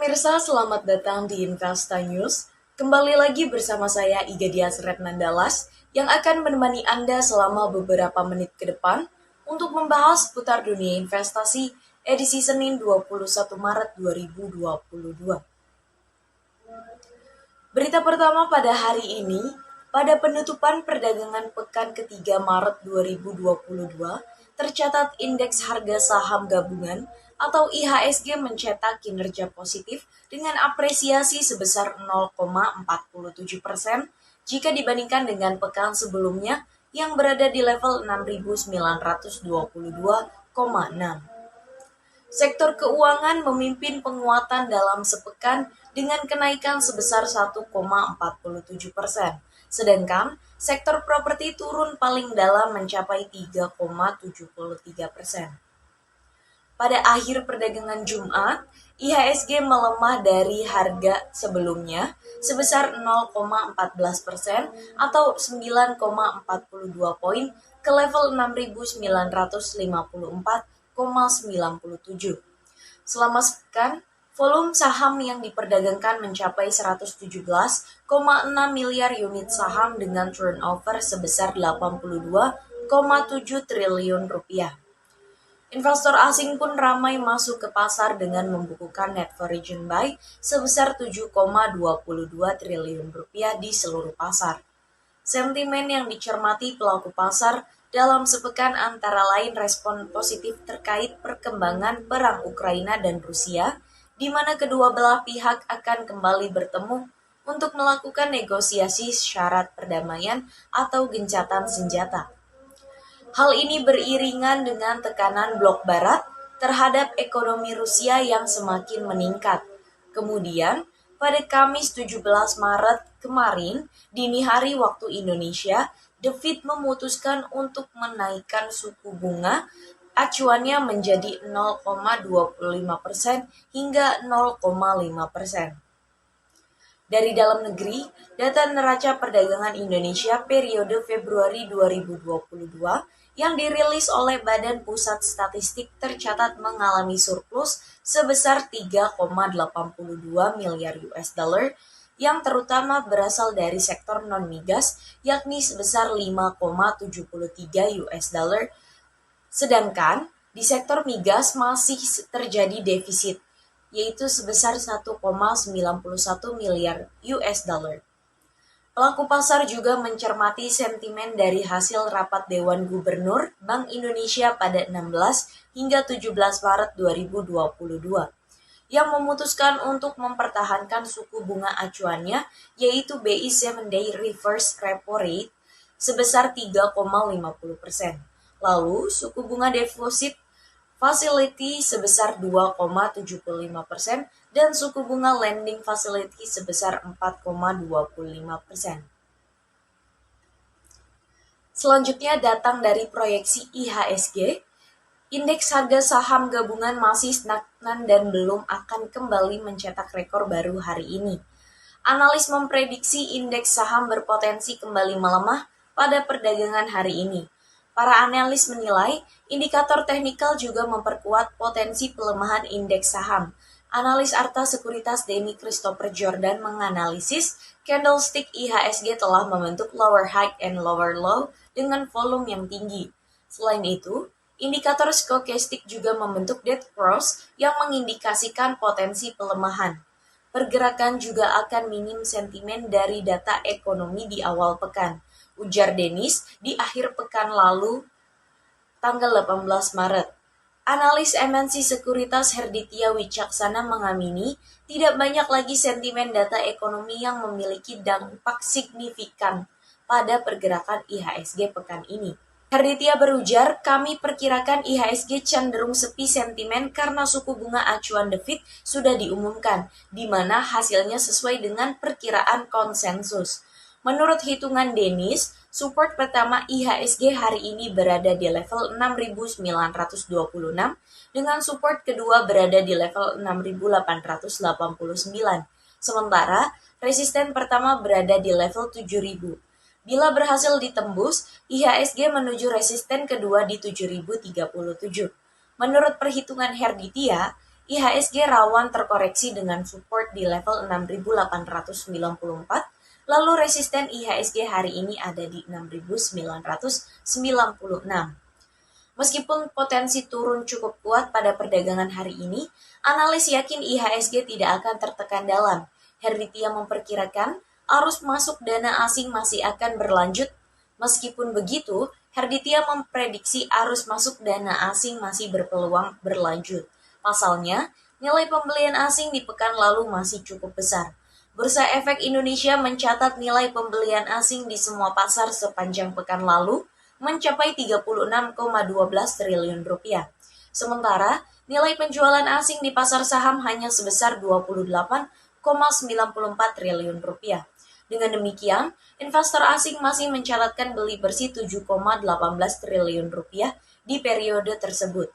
pemirsa, selamat datang di Investa News. Kembali lagi bersama saya Iga Dias Retnandalas yang akan menemani Anda selama beberapa menit ke depan untuk membahas seputar dunia investasi edisi Senin 21 Maret 2022. Berita pertama pada hari ini, pada penutupan perdagangan pekan ketiga Maret 2022, tercatat indeks harga saham gabungan atau IHSG mencetak kinerja positif dengan apresiasi sebesar 0,47% jika dibandingkan dengan pekan sebelumnya yang berada di level 6.922,6. Sektor keuangan memimpin penguatan dalam sepekan dengan kenaikan sebesar 1,47%, sedangkan sektor properti turun paling dalam mencapai 3,73%. Pada akhir perdagangan Jumat, IHSG melemah dari harga sebelumnya sebesar 0,14% atau 9,42 poin ke level 6.954,97. Selama sepekan, volume saham yang diperdagangkan mencapai 117,6 miliar unit saham dengan turnover sebesar 82,7 triliun rupiah. Investor asing pun ramai masuk ke pasar dengan membukukan net foreign buy sebesar 7,22 triliun rupiah di seluruh pasar. Sentimen yang dicermati pelaku pasar dalam sepekan antara lain respon positif terkait perkembangan perang Ukraina dan Rusia, di mana kedua belah pihak akan kembali bertemu untuk melakukan negosiasi syarat perdamaian atau gencatan senjata. Hal ini beriringan dengan tekanan blok barat terhadap ekonomi Rusia yang semakin meningkat. Kemudian, pada Kamis 17 Maret kemarin, dini hari waktu Indonesia, The Fed memutuskan untuk menaikkan suku bunga acuannya menjadi 0,25% hingga 0,5%. Dari dalam negeri, data neraca perdagangan Indonesia periode Februari 2022 yang dirilis oleh Badan Pusat Statistik tercatat mengalami surplus sebesar 3,82 miliar US dollar yang terutama berasal dari sektor non-migas yakni sebesar 5,73 US dollar, sedangkan di sektor migas masih terjadi defisit yaitu sebesar 1,91 miliar US dollar. Pelaku pasar juga mencermati sentimen dari hasil rapat Dewan Gubernur Bank Indonesia pada 16 hingga 17 Maret 2022 yang memutuskan untuk mempertahankan suku bunga acuannya yaitu BI 7-day reverse repo rate sebesar 3,50%. Lalu suku bunga deposit facility sebesar 2,75% dan suku bunga lending facility sebesar 4,25%. Selanjutnya datang dari proyeksi IHSG. Indeks harga saham gabungan masih stagnan dan belum akan kembali mencetak rekor baru hari ini. Analis memprediksi indeks saham berpotensi kembali melemah pada perdagangan hari ini. Para analis menilai indikator teknikal juga memperkuat potensi pelemahan indeks saham. Analis Arta Sekuritas Denny Christopher Jordan menganalisis candlestick IHSG telah membentuk lower high and lower low dengan volume yang tinggi. Selain itu, indikator stokastik juga membentuk dead cross yang mengindikasikan potensi pelemahan. Pergerakan juga akan minim sentimen dari data ekonomi di awal pekan, ujar Dennis di akhir pekan lalu tanggal 18 Maret. Analis MNC Sekuritas Herditya Wicaksana mengamini tidak banyak lagi sentimen data ekonomi yang memiliki dampak signifikan pada pergerakan IHSG pekan ini. Herditya berujar, kami perkirakan IHSG cenderung sepi sentimen karena suku bunga acuan The Fed sudah diumumkan, di mana hasilnya sesuai dengan perkiraan konsensus. Menurut hitungan Dennis, support pertama IHSG hari ini berada di level 6.926, dengan support kedua berada di level 6.889. Sementara, resisten pertama berada di level 7.000. Bila berhasil ditembus, IHSG menuju resisten kedua di 7.037. Menurut perhitungan Herditya, IHSG rawan terkoreksi dengan support di level 6.894, lalu resisten IHSG hari ini ada di 6.996. Meskipun potensi turun cukup kuat pada perdagangan hari ini, analis yakin IHSG tidak akan tertekan dalam. Herditia memperkirakan arus masuk dana asing masih akan berlanjut. Meskipun begitu, Herditia memprediksi arus masuk dana asing masih berpeluang berlanjut. Pasalnya, nilai pembelian asing di pekan lalu masih cukup besar. Bursa Efek Indonesia mencatat nilai pembelian asing di semua pasar sepanjang pekan lalu mencapai 36,12 triliun rupiah. Sementara, nilai penjualan asing di pasar saham hanya sebesar 28,94 triliun rupiah. Dengan demikian, investor asing masih mencatatkan beli bersih 7,18 triliun rupiah di periode tersebut.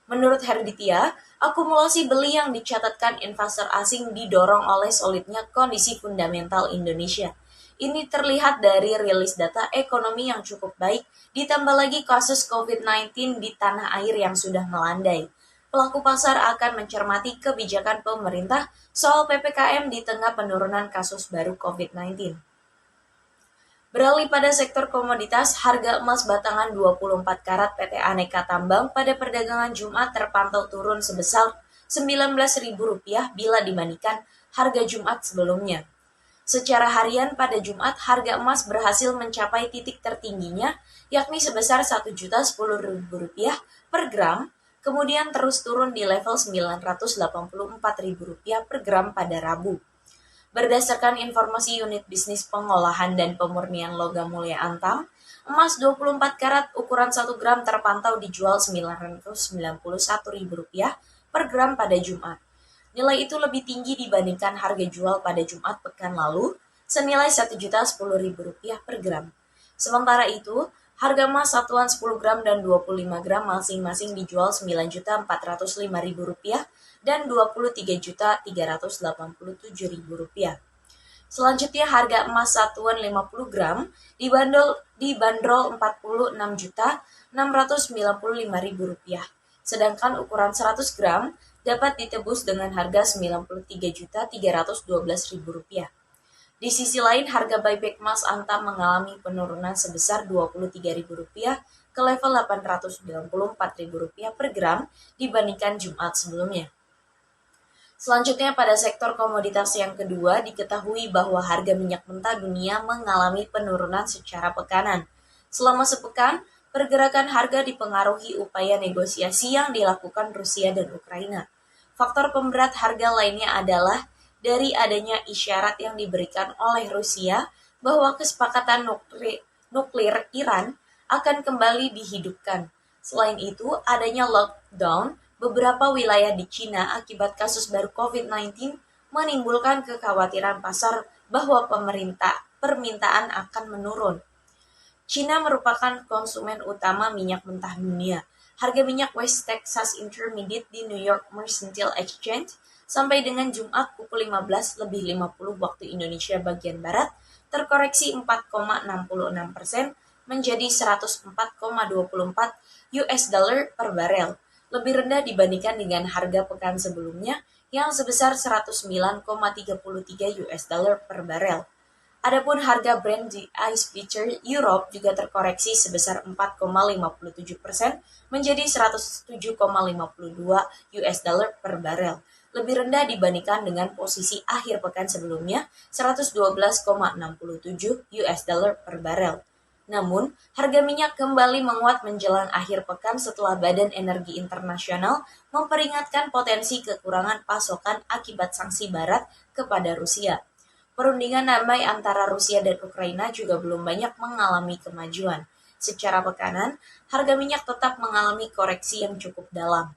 Menurut Herditia, akumulasi beli yang dicatatkan investor asing didorong oleh solidnya kondisi fundamental Indonesia. Ini terlihat dari rilis data ekonomi yang cukup baik, ditambah lagi kasus COVID-19 di tanah air yang sudah melandai. Pelaku pasar akan mencermati kebijakan pemerintah soal PPKM di tengah penurunan kasus baru COVID-19. Beralih pada sektor komoditas, harga emas batangan 24 karat PT Aneka Tambang pada perdagangan Jumat terpantau turun sebesar Rp19.000 bila dibandingkan harga Jumat sebelumnya. Secara harian pada Jumat, harga emas berhasil mencapai titik tertingginya, yakni sebesar Rp1.010.000 per gram, kemudian terus turun di level Rp984.000 per gram pada Rabu. Berdasarkan informasi unit bisnis pengolahan dan pemurnian logam mulia Antam, emas 24 karat ukuran 1 gram terpantau dijual Rp991.000 per gram pada Jumat. Nilai itu lebih tinggi dibandingkan harga jual pada Jumat pekan lalu, senilai Rp1.010.000 per gram. Sementara itu, harga emas satuan 10 gram dan 25 gram masing-masing dijual Rp9.405.000 dan Rp23.387.000. Selanjutnya harga emas satuan 50 gram dibanderol Rp46.695.000, sedangkan ukuran 100 gram dapat ditebus dengan harga Rp93.312.000. Di sisi lain, harga buyback emas Antam mengalami penurunan sebesar Rp23.000 ke level Rp894.000 per gram dibandingkan Jumat sebelumnya. Selanjutnya pada sektor komoditas yang kedua, diketahui bahwa harga minyak mentah dunia mengalami penurunan secara pekanan. Selama sepekan, pergerakan harga dipengaruhi upaya negosiasi yang dilakukan Rusia dan Ukraina. Faktor pemberat harga lainnya adalah dari adanya isyarat yang diberikan oleh Rusia bahwa kesepakatan nuklir Iran akan kembali dihidupkan. Selain itu, adanya lockdown beberapa wilayah di Cina akibat kasus baru COVID-19 menimbulkan kekhawatiran pasar bahwa permintaan akan menurun. Cina merupakan konsumen utama minyak mentah dunia. Harga minyak West Texas Intermediate di New York Mercantile Exchange sampai dengan Jumat pukul 15.50 waktu Indonesia bagian Barat terkoreksi 4,66% menjadi 104,24 US dollar per barel, lebih rendah dibandingkan dengan harga pekan sebelumnya yang sebesar 109,33 US dollar per barel. Adapun harga Brent di ICE Futures Europe juga terkoreksi sebesar 4,57% menjadi 107,52 US dollar per barel, lebih rendah dibandingkan dengan posisi akhir pekan sebelumnya 112,67 US dollar per barel. Namun, harga minyak kembali menguat menjelang akhir pekan setelah Badan Energi Internasional memperingatkan potensi kekurangan pasokan akibat sanksi Barat kepada Rusia. Perundingan damai antara Rusia dan Ukraina juga belum banyak mengalami kemajuan. Secara pekanan, harga minyak tetap mengalami koreksi yang cukup dalam.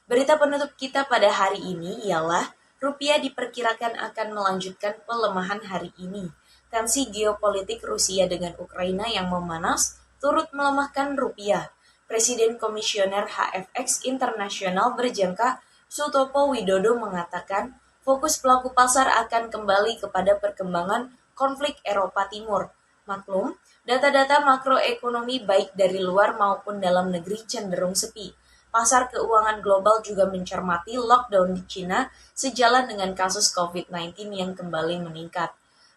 Berita penutup kita pada hari ini ialah rupiah diperkirakan akan melanjutkan pelemahan hari ini. Tensi geopolitik Rusia dengan Ukraina yang memanas turut melemahkan rupiah. Presiden Komisioner HFX Internasional berjangka Sutopo Widodo mengatakan fokus pelaku pasar akan kembali kepada perkembangan konflik Eropa Timur. Maklum, data-data makroekonomi baik dari luar maupun dalam negeri cenderung sepi. Pasar keuangan global juga mencermati lockdown di Cina sejalan dengan kasus COVID-19 yang kembali meningkat.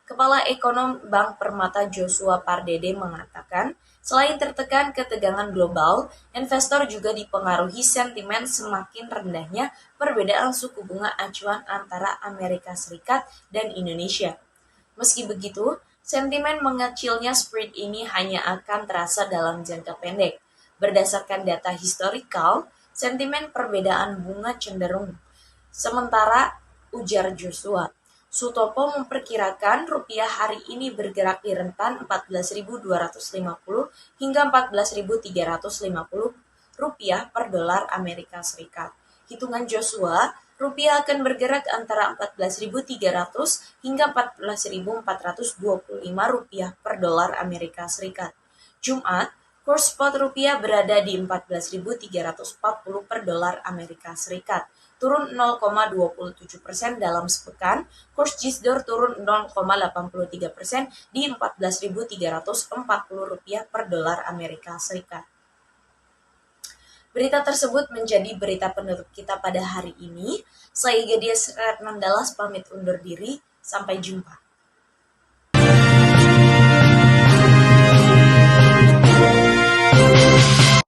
Kepala Ekonom Bank Permata Joshua Pardede mengatakan, selain tertekan ketegangan global, investor juga dipengaruhi sentimen semakin rendahnya perbedaan suku bunga acuan antara Amerika Serikat dan Indonesia. Meski begitu, sentimen mengecilnya spread ini hanya akan terasa dalam jangka pendek. Berdasarkan data historikal, sentimen perbedaan bunga cenderung. Sementara, ujar Joshua, Sutopo memperkirakan rupiah hari ini bergerak di rentan 14.250 hingga 14.350 rupiah per dolar Amerika Serikat. Hitungan Joshua, rupiah akan bergerak antara 14.300 hingga 14.425 rupiah per dolar Amerika Serikat. Jumat, kurs spot rupiah berada di 14.340 per dolar Amerika Serikat, turun 0,27% dalam sepekan. Kurs GISDOR turun 0,83% di 14.340 rupiah per dolar Amerika Serikat. Berita tersebut menjadi berita penutup kita pada hari ini. Saya Gedia Mandala pamit undur diri. Sampai jumpa.